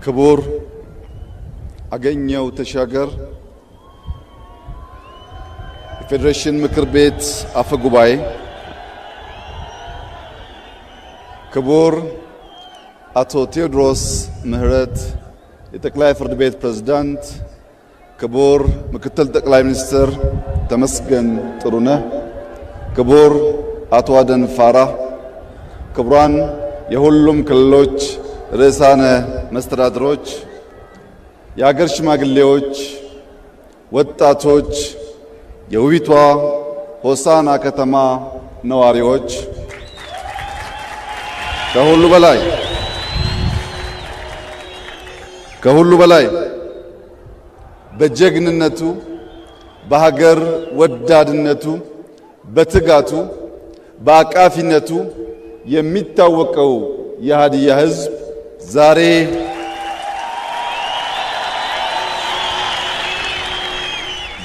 ክቡር አገኘው ተሻገር የፌዴሬሽን ምክር ቤት አፈ ጉባኤ፣ ክቡር አቶ ቴዎድሮስ ምህረት የጠቅላይ ፍርድ ቤት ፕሬዝዳንት፣ ክቡር ምክትል ጠቅላይ ሚኒስትር ተመስገን ጥሩነህ፣ ክቡር አቶ አደን ፋራህ፣ ክቡራን የሁሉም ክልሎች ርዕሳነ መስተዳድሮች፣ የአገር ሽማግሌዎች፣ ወጣቶች፣ የውቢቷ ሆሳና ከተማ ነዋሪዎች፣ ከሁሉ በላይ በጀግንነቱ፣ በሀገር ወዳድነቱ፣ በትጋቱ፣ በአቃፊነቱ የሚታወቀው የሃዲያ ሕዝብ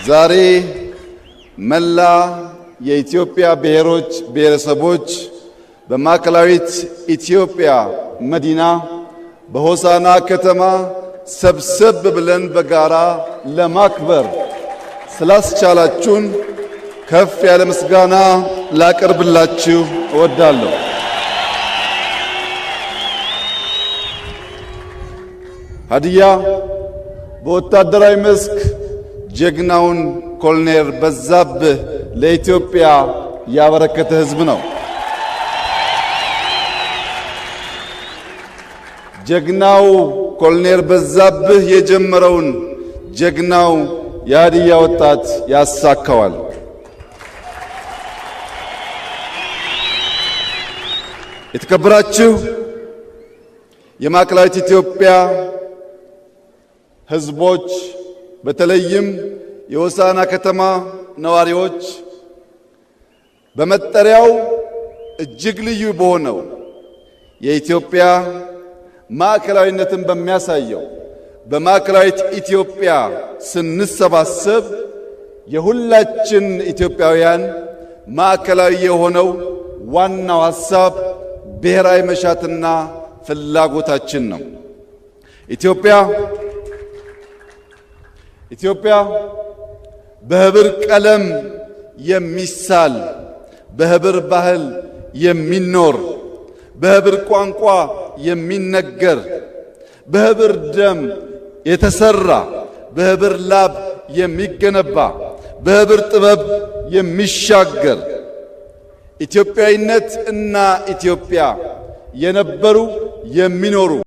ዛሬ መላ የኢትዮጵያ ብሔሮች ብሔረሰቦች በማዕከላዊት ኢትዮጵያ መዲና በሆሳና ከተማ ሰብሰብ ብለን በጋራ ለማክበር ስላስቻላችሁን ከፍ ያለ ምስጋና ላቀርብላችሁ እወዳለሁ። ሃዲያ በወታደራዊ መስክ ጀግናውን ኮሎኔል በዛብህ ለኢትዮጵያ ያበረከተ ሕዝብ ነው። ጀግናው ኮሎኔል በዛብህ የጀመረውን ጀግናው የሃዲያ ወጣት ያሳካዋል። የተከበራችሁ የማዕከላዊት ኢትዮጵያ ሕዝቦች፣ በተለይም የሆሳና ከተማ ነዋሪዎች በመጠሪያው እጅግ ልዩ በሆነው የኢትዮጵያ ማዕከላዊነትን በሚያሳየው በማዕከላዊት ኢትዮጵያ ስንሰባሰብ የሁላችን ኢትዮጵያውያን ማዕከላዊ የሆነው ዋናው ሐሳብ ብሔራዊ መሻትና ፍላጎታችን ነው። ኢትዮጵያ በህብር ቀለም የሚሳል፣ በህብር ባህል የሚኖር፣ በህብር ቋንቋ የሚነገር፣ በህብር ደም የተሰራ፣ በህብር ላብ የሚገነባ፣ በህብር ጥበብ የሚሻገር ኢትዮጵያዊነት እና ኢትዮጵያ የነበሩ የሚኖሩ